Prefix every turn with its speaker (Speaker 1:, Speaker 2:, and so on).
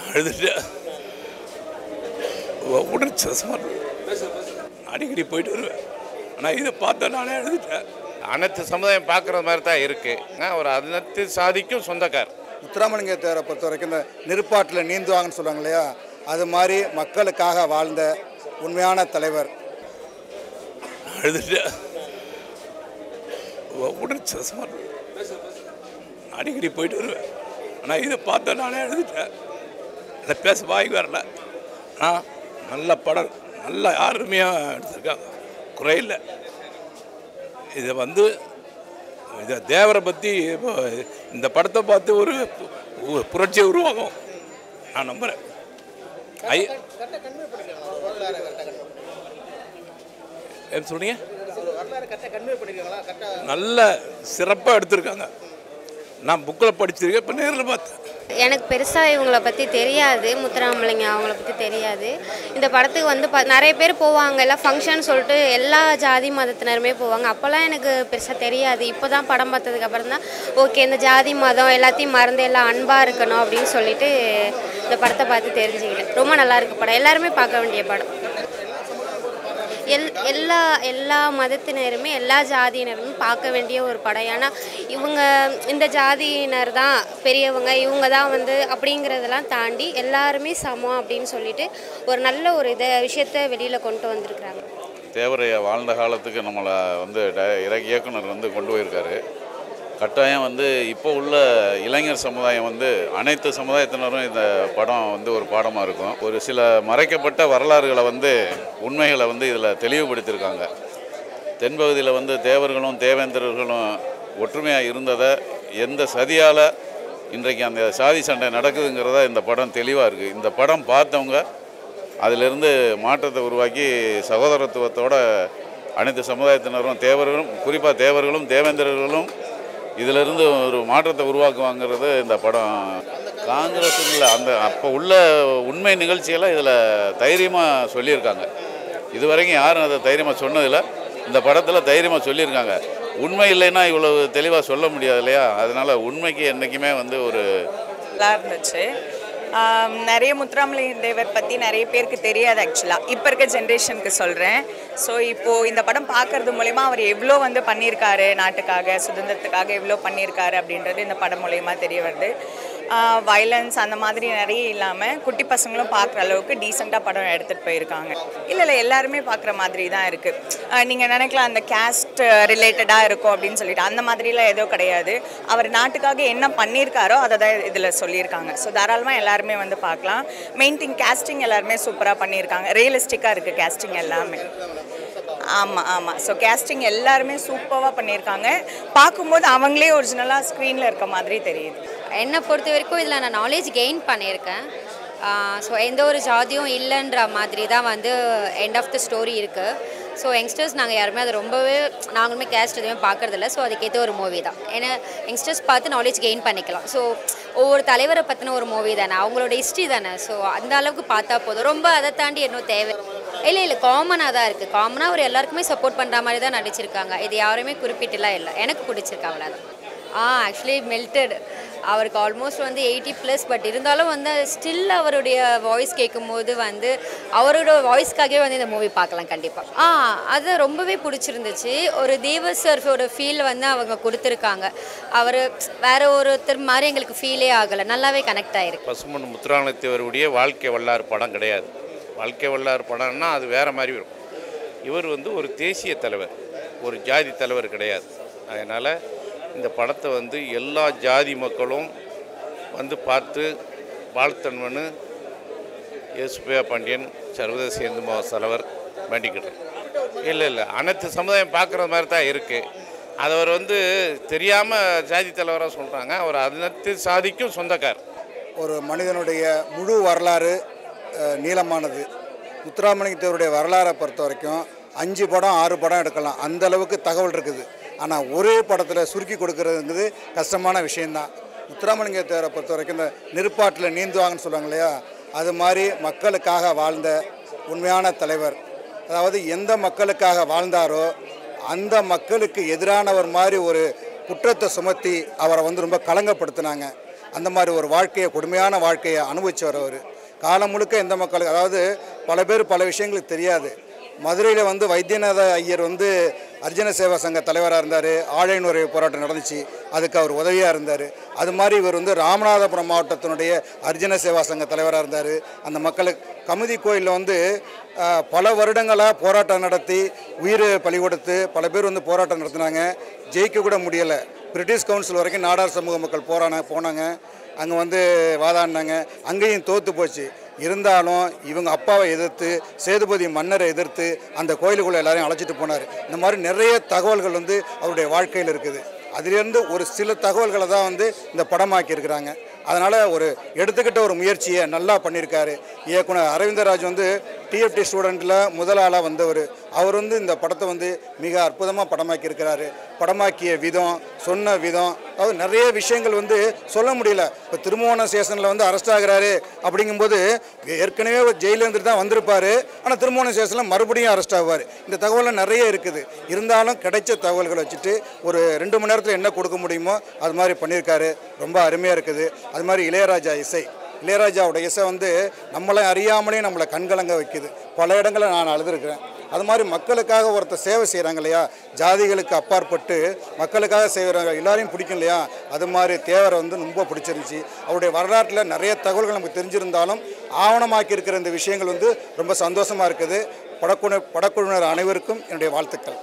Speaker 1: அழுதுட்டு உடற்சமாக அடிக்கடி போயிட்டு வருவேன். ஆனால் இதை பார்த்தா நானே அழுதுட்டேன்.
Speaker 2: அனைத்து சமுதாயம் பார்க்குற மாதிரி தான் இருக்குது. ஒரு அனைத்து சாதிக்கும் சொந்தக்கார்.
Speaker 3: முத்துராமலிங்க தேவரை பொறுத்த வரைக்கும் இந்த நெருப்பாட்டில் நீந்துவாங்கன்னு சொல்லுவாங்க இல்லையா, அது மாதிரி மக்களுக்காக வாழ்ந்த உண்மையான தலைவர்.
Speaker 1: அழுதுட்டு உடற்சமாக அடிக்கடி போயிட்டு வருவேன். ஆனால் இதை பார்த்தா நானே அழுதுட்டேன். அதை பேச வாய்க்கு வரல. ஆனால் நல்ல படம், நல்ல அருமையாக எடுத்திருக்காங்க, குறையில்லை. இதை இதை தேவரை பற்றி இந்த படத்தை பார்த்து ஒரு புரட்சியை உருவாகும் நான் நம்புகிறேன். என்ன சொன்னீங்க? நல்ல சிறப்பாக எடுத்திருக்காங்க. நான் புக்கில் படிச்சிருக்கேன், இப்போ நேரில் பார்த்தேன்.
Speaker 4: எனக்கு பெருசாக இவங்களை பற்றி தெரியாது, முத்துராமலிங்க அவங்கள பற்றி தெரியாது. இந்த படத்துக்கு நிறைய பேர் போவாங்க, எல்லாம் ஃபங்க்ஷன் சொல்லிட்டு எல்லா ஜாதி மதத்தினருமே போவாங்க. அப்போல்லாம் எனக்கு பெருசாக தெரியாது. இப்போ தான் படம் பார்த்ததுக்கப்புறம் தான் ஓகே, இந்த ஜாதி மதம் எல்லாத்தையும் மறந்து எல்லாம் அன்பாக இருக்கணும் அப்படின்னு சொல்லிட்டு இந்த படத்தை பார்த்து தெரிஞ்சுக்கிட்டேன். ரொம்ப நல்லா இருக்கு படம், எல்லாருமே பார்க்க வேண்டிய படம். எல்லா மதத்தினருமே எல்லா ஜாதியினருமே பார்க்க வேண்டிய ஒரு படம். ஏன்னா இவங்க இந்த ஜாதியினர் தான் பெரியவங்க, இவங்க தான் அப்படிங்கிறதெல்லாம் தாண்டி எல்லாருமே சமம் அப்படின்னு சொல்லிட்டு ஒரு நல்ல ஒரு விஷயத்தை வெளியில் கொண்டு வந்திருக்கிறாங்க.
Speaker 2: தேவரைய வாழ்ந்த காலத்துக்கு நம்மளை இயக்குனர் கொண்டு போயிருக்காரு. கட்டாயம் இப்போ உள்ள இளைஞர் சமுதாயம் அனைத்து சமுதாயத்தினரும் இந்த படம் ஒரு பாடமாக இருக்கும். ஒரு சில மறைக்கப்பட்ட வரலாறுகளை உண்மைகளை இதில் தெளிவுபடுத்தியிருக்காங்க. தென்பகுதியில் தேவர்களும் தேவேந்திரர்களும் ஒற்றுமையாக இருந்ததை எந்த சதியால் இன்றைக்கு அந்த சாதி சண்டை நடக்குதுங்கிறத இந்த படம் தெளிவாக இருக்குது. இந்த படம் பார்த்தவங்க அதிலிருந்து மாற்றத்தை உருவாக்கி சகோதரத்துவத்தோட அனைத்து சமுதாயத்தினரும் தேவர்களும், குறிப்பாக தேவர்களும் தேவேந்திரர்களும் இதிலிருந்து ஒரு மாற்றத்தை உருவாக்குவாங்கிறது இந்த படம். காங்கிரஸுங்கள அப்போ உள்ள உண்மை நிகழ்ச்சியெல்லாம் இதில் தைரியமாக சொல்லியிருக்காங்க. இதுவரைக்கும் யாரும் அதை தைரியமாக சொன்னதில்லை. இந்த படத்தில் தைரியமாக சொல்லியிருக்காங்க. உண்மை இல்லைன்னா இவ்வளவு தெளிவாக சொல்ல முடியாது இல்லையா? அதனால் உண்மைக்கு என்றைக்குமே ஒரு
Speaker 5: நல்லா இருந்துச்சு. நிறைய முத்துராமலிங்க தேவர் பற்றி நிறைய பேருக்கு தெரியாது ஆக்சுவலாக, இப்போ இருக்க ஜென்ரேஷனுக்கு சொல்கிறேன். ஸோ இப்போது இந்த படம் பார்க்குறது மூலயமா அவர் எவ்வளோ பண்ணியிருக்காரு, நாட்டுக்காக சுதந்திரத்துக்காக எவ்வளோ பண்ணியிருக்காரு அப்படின்றது இந்த படம் மூலயமா தெரிய வருது. வயலன்ஸ் அந்த மாதிரி நிறைய இல்லாமல் குட்டி பசங்களும் பார்க்குற அளவுக்கு டீசெண்டாக படம் எடுத்துகிட்டு போயிருக்காங்க. இல்லை எல்லாருமே பார்க்குற மாதிரி தான் இருக்குது. நீங்கள் நினைக்கலாம் அந்த கேஸ்ட் ரிலேட்டடாக இருக்கும் அப்படின்னு சொல்லிட்டு, அந்த மாதிரிலாம் எதுவும் கிடையாது. அவர் நாட்டுக்காக என்ன பண்ணியிருக்காரோ அதை தான் இதில் சொல்லியிருக்காங்க. ஸோ தாராளமாக எல்லாருமே பார்க்கலாம். மெயின் திங் கேஸ்டிங் எல்லாருமே சூப்பராக பண்ணியிருக்காங்க. ரியலிஸ்டிக்காக இருக்குது கேஸ்டிங் எல்லாமே. ஆமாம். ஸோ கேஸ்டிங் எல்லாருமே சூப்பராக பண்ணியிருக்காங்க. பார்க்கும்போது அவங்களே ஒரிஜினலாக ஸ்க்ரீனில் இருக்க மாதிரி தெரியுது.
Speaker 4: என்னை பொறுத்த வரைக்கும் இதில் நான் நாலேஜ் கெயின் பண்ணியிருக்கேன். ஸோ எந்த ஒரு ஜாதியும் இல்லைன்ற மாதிரி தான் எண்ட் ஆஃப் த ஸ்டோரி இருக்குது. ஸோ யங்ஸ்டர்ஸ் நாங்கள் யாருமே அதை நாங்களுமே கேஸ்ட் எதுவுமே பார்க்குறதில்ல. ஸோ அதுக்கேற்ற ஒரு மூவி தான். ஏன்னா யங்ஸ்டர்ஸ் பார்த்து நாலேஜ் கெயின் பண்ணிக்கலாம். ஸோ ஒவ்வொரு தலைவரை பற்றின ஒரு மூவி தானே, அவங்களோட ஹிஸ்ட்ரி தானே. ஸோ அந்த அளவுக்கு பார்த்தா போதும். ரொம்ப அதை தாண்டி இன்னும் தேவை இல்லை. காமனாக தான் இருக்குது. காமனாக அவர் எல்லாருக்குமே சப்போர்ட் பண்ணுற மாதிரி தான் நடிச்சிருக்காங்க. இது யாருமே குறிப்பிட்டுலாம் இல்லை. எனக்கு பிடிச்சிருக்கு, அவ்வளோதான். Actually melted. அவருக்கு ஆல்மோஸ்ட் 80+, பட் இருந்தாலும் ஸ்டில் அவருடைய வாய்ஸ் கேட்கும்போது அவரோட வாய்ஸ்க்காகவே இந்த மூவி பார்க்கலாம் கண்டிப்பாக. அது ரொம்பவே பிடிச்சிருந்துச்சு. ஒரு தேவ சர்ஃபோட ஃபீல் அவங்க கொடுத்துருக்காங்க. அவர் வேற ஒருத்தர் மாதிரி எங்களுக்கு ஃபீலே ஆகலை, நல்லாவே கனெக்ட் ஆகிருக்கு.
Speaker 2: பசும்பொன் முத்துராமலிங்க தேவருடைய வாழ்க்கை வரலாறு படம் கிடையாது. வாழ்க்கை வரலாறு படம்னா அது வேறு மாதிரி இருக்கும். இவர் ஒரு தேசிய தலைவர், ஒரு ஜாதி தலைவர் கிடையாது. அதனால் இந்த படத்தை எல்லா ஜாதி மக்களும் பார்த்து வாழ்த்தணும்னு எஸ்பியா பாண்டியன் சர்வதேச இந்து மகா தலைவர் வேண்டிக்கிட்டேன். இல்லை அனைத்து சமுதாயம் பார்க்குற மாதிரி தான் இருக்குது. அதை அவர் தெரியாமல் ஜாதி தலைவராக சொல்கிறாங்க. அவர் அனைத்து சாதிக்கும் சொந்தக்கார்.
Speaker 3: ஒரு மனிதனுடைய முழு வரலாறு நீளமானது. முத்துராமலிங்க தேவருடைய வரலாறை பொறுத்த வரைக்கும் 5 படம் 6 படம் எடுக்கலாம், அந்த அளவுக்கு தகவல் இருக்குது. ஆனால் ஒரே படத்தில் சுருக்கி கொடுக்கறதுங்கிறது கஷ்டமான விஷயந்தான். முத்துராமலிங்க தேவரை பொறுத்த வரைக்கும் இந்த நெருப்பாட்டில் நீந்துவாங்கன்னு சொல்லுவாங்க இல்லையா, அது மாதிரி மக்களுக்காக வாழ்ந்த உண்மையான தலைவர். அதாவது எந்த மக்களுக்காக வாழ்ந்தாரோ அந்த மக்களுக்கு எதிரானவர் மாதிரி ஒரு குற்றத்தை சுமத்தி அவரை ரொம்ப களங்கப்படுத்தினாங்க. அந்த மாதிரி ஒரு வாழ்க்கையை, கொடுமையான வாழ்க்கையை அனுபவிச்சவர் அவர். காலம் முழுக்க எந்த மக்களுக்கு, அதாவது பல பேர் பல விஷயங்களுக்கு தெரியாது. மதுரையில் வந்து வைத்தியநாத ஐயர் வந்து அர்ஜுன சேவா சங்க தலைவராக இருந்தார். ஆழையனூர் போராட்டம் நடந்துச்சு, அதுக்கு அவர் உதவியாக இருந்தார். அது மாதிரி இவர் வந்து ராமநாதபுரம் மாவட்டத்தினுடைய அர்ஜுன சேவா சங்க தலைவராக இருந்தார். அந்த மக்களுக்கு கமுதி கோயிலில் வந்து பல வருடங்களாக போராட்டம் நடத்தி உயிர் பலி கொடுத்து பல பேர் வந்து போராட்டம் நடத்தினாங்க. ஜெயிக்க கூட முடியலை. பிரிட்டிஷ் கவுன்சில் வரைக்கும் நாடார் சமூக மக்கள் போனாங்க. அங்கே வந்து வாதாடினாங்க. அங்கேயும் தோற்று போச்சு. இருந்தாலும் இவங்க அப்பாவை எதிர்த்து, சேதுபதி மன்னரை எதிர்த்து அந்த கோயிலுக்குள்ளே எல்லாரையும் அழைச்சிட்டு போனார். இந்த மாதிரி நிறைய தகவல்கள் வந்து அவருடைய வாழ்க்கையில் இருக்குது. அதிலிருந்து ஒரு சில தகவல்களை தான் வந்து இந்த படமாக்கி இருக்கிறாங்க. அதனால் ஒரு எடுத்துக்கிட்ட ஒரு முயற்சியை நல்லா பண்ணியிருக்காரு இயக்குனர் அரவிந்தராஜ். வந்து டிஎஃப்டி ஸ்டூடெண்ட்டில் முதல் ஆளாக வந்தவர். அவர் வந்து இந்த படத்தை வந்து மிக அற்புதமாக படமாக்கியிருக்கிறாரு. படமாக்கிய விதம், சொன்ன விதம், அதாவது நிறைய விஷயங்கள் வந்து சொல்ல முடியல. இப்போ திருமோணம் ஸ்டேஷனில் வந்து அரெஸ்ட் ஆகிறாரு அப்படிங்கும்போது ஏற்கனவே ஜெயிலில் இருந்துட்டு தான் வந்திருப்பார். ஆனால் திருமோணம் ஸ்டேஷனில் மறுபடியும் அரெஸ்ட் ஆவார். இந்த தகவலாம் நிறைய இருக்குது. இருந்தாலும் கிடைச்ச தகவல்களை வச்சுட்டு ஒரு 2 மணி நேரத்தில் என்ன கொடுக்க முடியுமோ அது மாதிரி பண்ணியிருக்காரு. ரொம்ப அருமையாக இருக்குது. அது மாதிரி இளையராஜாவோட இசை வந்து நம்மளை அறியாமலே நம்மளை கண்கலங்க வைக்குது. பல இடங்களில் நான் அழுதுருக்கிறேன். அது மாதிரி மக்களுக்காக ஒருத்தர் சேவை செய்கிறாங்க இல்லையா, ஜாதிகளுக்கு அப்பாற்பட்டு மக்களுக்காக செய்கிறாங்க, எல்லாரையும் பிடிக்கும் இல்லையா. அது மாதிரி தேவரை வந்து ரொம்ப பிடிச்சிருந்துச்சி. அவருடைய வரலாற்றில் நிறைய தகவல்கள் நமக்கு தெரிஞ்சிருந்தாலும் ஆவணமாக்கி இருக்கிற இந்த விஷயங்கள் வந்து ரொம்ப சந்தோஷமாக இருக்குது. படக்குழுவினர் அனைவருக்கும் என்னுடைய வாழ்த்துக்கள்.